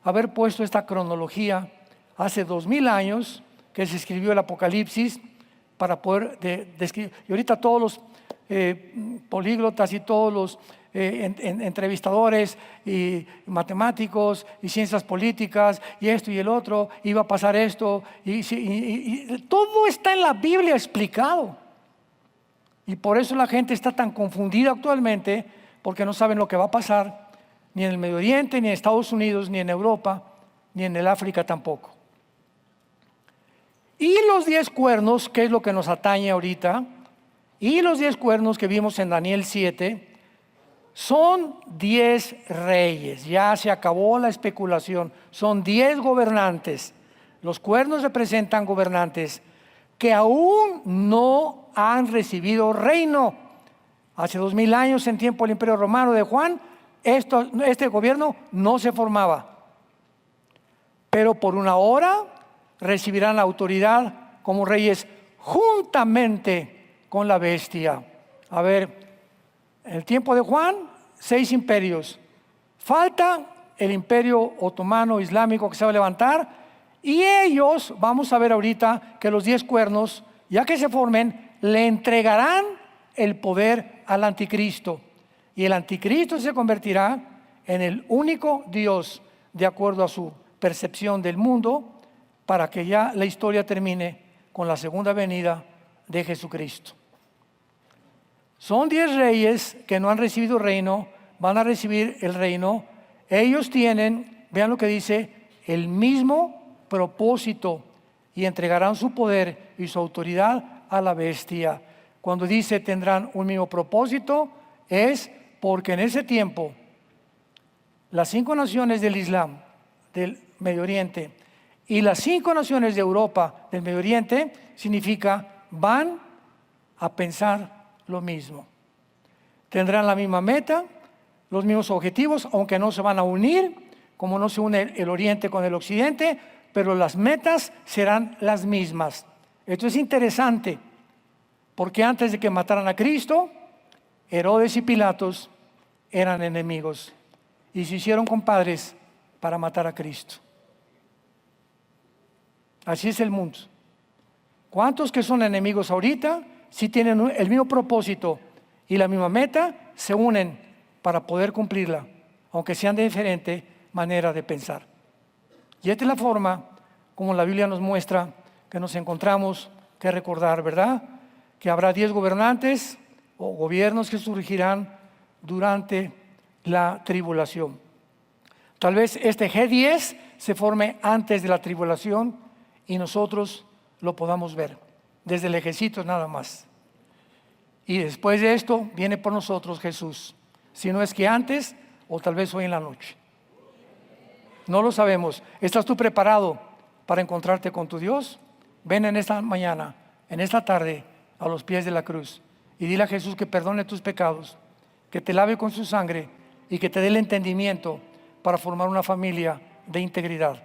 haber puesto esta cronología hace 2000 años que se escribió el Apocalipsis para poder describir. Y ahorita todos los políglotas y todos los entrevistadores y matemáticos y ciencias políticas y esto y el otro, iba a pasar esto y todo está en la Biblia explicado. Y por eso la gente está tan confundida actualmente, porque no saben lo que va a pasar ni en el Medio Oriente, ni en Estados Unidos, ni en Europa, ni en el África tampoco. Y los 10 cuernos, que es lo que nos atañe ahorita, y los 10 cuernos que vimos en Daniel 7, son 10 reyes. Ya se acabó la especulación. Son 10 gobernantes. Los cuernos representan gobernantes que aún no han recibido reino. Hace 2000 años, en tiempo del Imperio Romano de Juan, este gobierno no se formaba. Pero por una hora recibirán la autoridad como reyes juntamente con la bestia. A ver, en el tiempo de Juan, 6 imperios. Falta el imperio otomano islámico que se va a levantar. Y ellos, vamos a ver ahorita que los 10 cuernos, ya que se formen, le entregarán el poder al anticristo. Y el anticristo se convertirá en el único Dios de acuerdo a su percepción del mundo, para que ya la historia termine con la segunda venida de Jesucristo. Son 10 reyes que no han recibido reino, van a recibir el reino. Ellos tienen, vean lo que dice, el mismo propósito y entregarán su poder y su autoridad a la bestia. Cuando dice tendrán un mismo propósito, es porque en ese tiempo las 5 naciones del Islam, del Medio Oriente, y las 5 naciones de Europa, del Medio Oriente, significa van a pensar lo mismo. Tendrán la misma meta, los mismos objetivos, aunque no se van a unir, como no se une el Oriente con el Occidente, pero las metas serán las mismas. Esto es interesante, porque antes de que mataran a Cristo, Herodes y Pilatos eran enemigos y se hicieron compadres para matar a Cristo. Así es el mundo. ¿Cuántos que son enemigos ahorita, si tienen el mismo propósito y la misma meta, se unen para poder cumplirla, aunque sean de diferente manera de pensar? Y esta es la forma como la Biblia nos muestra que nos encontramos que recordar, ¿verdad? Que habrá 10 gobernantes o gobiernos que surgirán durante la tribulación. Tal vez este G10 se forme antes de la tribulación y nosotros lo podamos ver desde el ejército nada más. Y después de esto viene por nosotros Jesús, si no es que antes o tal vez hoy en la noche. No lo sabemos. ¿Estás tú preparado para encontrarte con tu Dios? Ven en esta mañana, en esta tarde, a los pies de la cruz. Y dile a Jesús que perdone tus pecados, que te lave con su sangre y que te dé el entendimiento para formar una familia de integridad.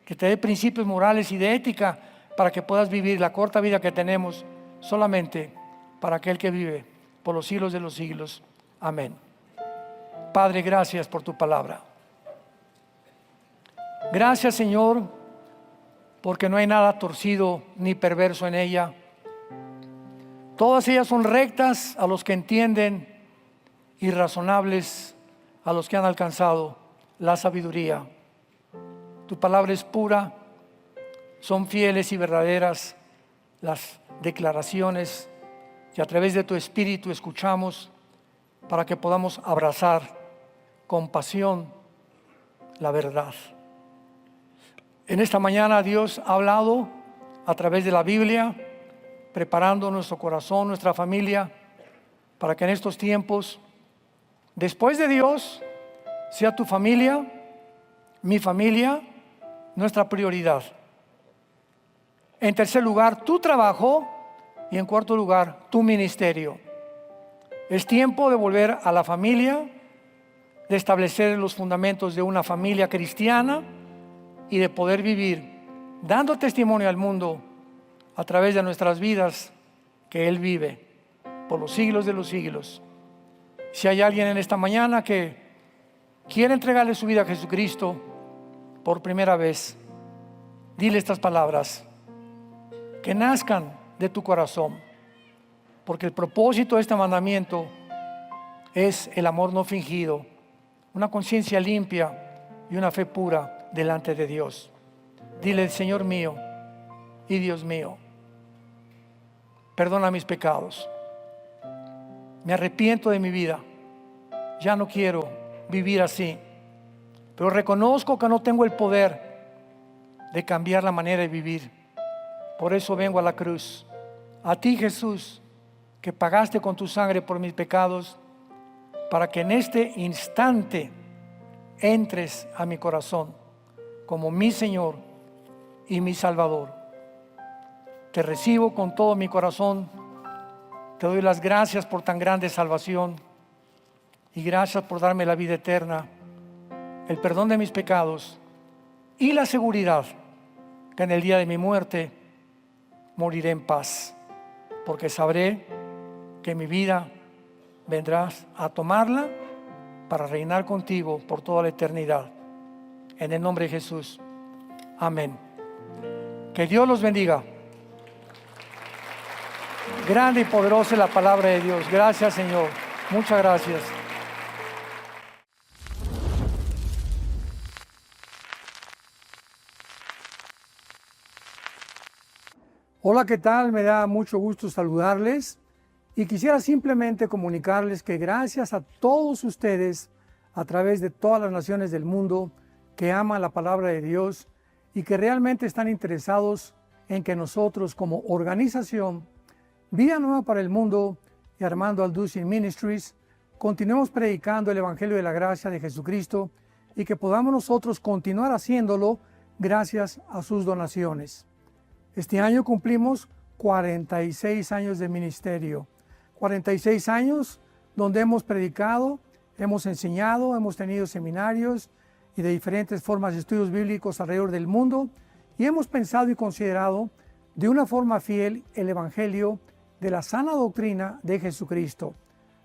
Que te dé principios morales y de ética para que puedas vivir la corta vida que tenemos solamente para aquel que vive por los siglos de los siglos. Amén. Padre, gracias por tu palabra. Gracias, Señor, porque no hay nada torcido ni perverso en ella. Todas ellas son rectas a los que entienden y razonables a los que han alcanzado la sabiduría. Tu palabra es pura, son fieles y verdaderas las declaraciones que a través de tu Espíritu escuchamos para que podamos abrazar con pasión la verdad. En esta mañana Dios ha hablado a través de la Biblia, preparando nuestro corazón, nuestra familia, para que en estos tiempos, después de Dios, sea tu familia, mi familia, nuestra prioridad. En tercer lugar, tu trabajo, y en cuarto lugar, tu ministerio. Es tiempo de volver a la familia, de establecer los fundamentos de una familia cristiana y de poder vivir dando testimonio al mundo a través de nuestras vidas que Él vive por los siglos de los siglos. Si hay alguien en esta mañana que quiere entregarle su vida a Jesucristo por primera vez, dile estas palabras, que nazcan de tu corazón, porque el propósito de este mandamiento es el amor no fingido, una conciencia limpia y una fe pura delante de Dios. Dile, Señor mío y Dios mío, perdona mis pecados, me arrepiento de mi vida, ya no quiero vivir así, pero reconozco que no tengo el poder de cambiar la manera de vivir. Por eso vengo a la cruz, a ti, Jesús, que pagaste con tu sangre por mis pecados, para que en este instante entres a mi corazón como mi Señor y mi Salvador. Te recibo con todo mi corazón, te doy las gracias por tan grande salvación y gracias por darme la vida eterna, el perdón de mis pecados y la seguridad que en el día de mi muerte moriré en paz, porque sabré que mi vida vendrás a tomarla para reinar contigo por toda la eternidad. En el nombre de Jesús. Amén. Que Dios los bendiga. Grande y poderosa es la palabra de Dios. Gracias, Señor. Muchas gracias. Hola, ¿qué tal? Me da mucho gusto saludarles y quisiera simplemente comunicarles que gracias a todos ustedes a través de todas las naciones del mundo que aman la palabra de Dios y que realmente están interesados en que nosotros como organización Vida Nueva para el Mundo y Armando Alducin Ministries continuemos predicando el Evangelio de la Gracia de Jesucristo y que podamos nosotros continuar haciéndolo gracias a sus donaciones. Este año cumplimos 46 años de ministerio, 46 años donde hemos predicado, hemos enseñado, hemos tenido seminarios y de diferentes formas de estudios bíblicos alrededor del mundo y hemos pensado y considerado de una forma fiel el Evangelio de la sana doctrina de Jesucristo.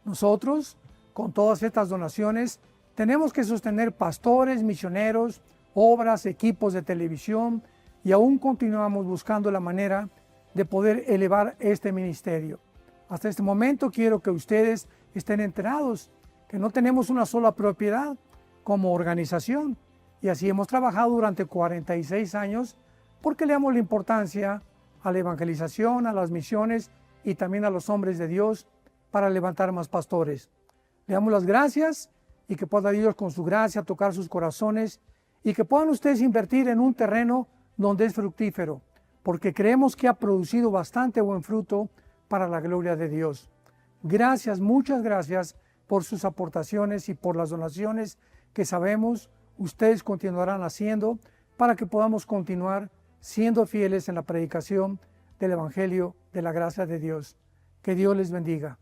Nosotros, con todas estas donaciones, tenemos que sostener pastores, misioneros, obras, equipos de televisión y aún continuamos buscando la manera de poder elevar este ministerio. Hasta este momento quiero que ustedes estén enterados que no tenemos una sola propiedad como organización y así hemos trabajado durante 46 años porque le damos la importancia a la evangelización, a las misiones y también a los hombres de Dios para levantar más pastores. Le damos las gracias y que pueda Dios con su gracia tocar sus corazones y que puedan ustedes invertir en un terreno donde es fructífero, porque creemos que ha producido bastante buen fruto para la gloria de Dios. Gracias, muchas gracias por sus aportaciones y por las donaciones que sabemos ustedes continuarán haciendo para que podamos continuar siendo fieles en la predicación del Evangelio de la gracia de Dios. Que Dios les bendiga.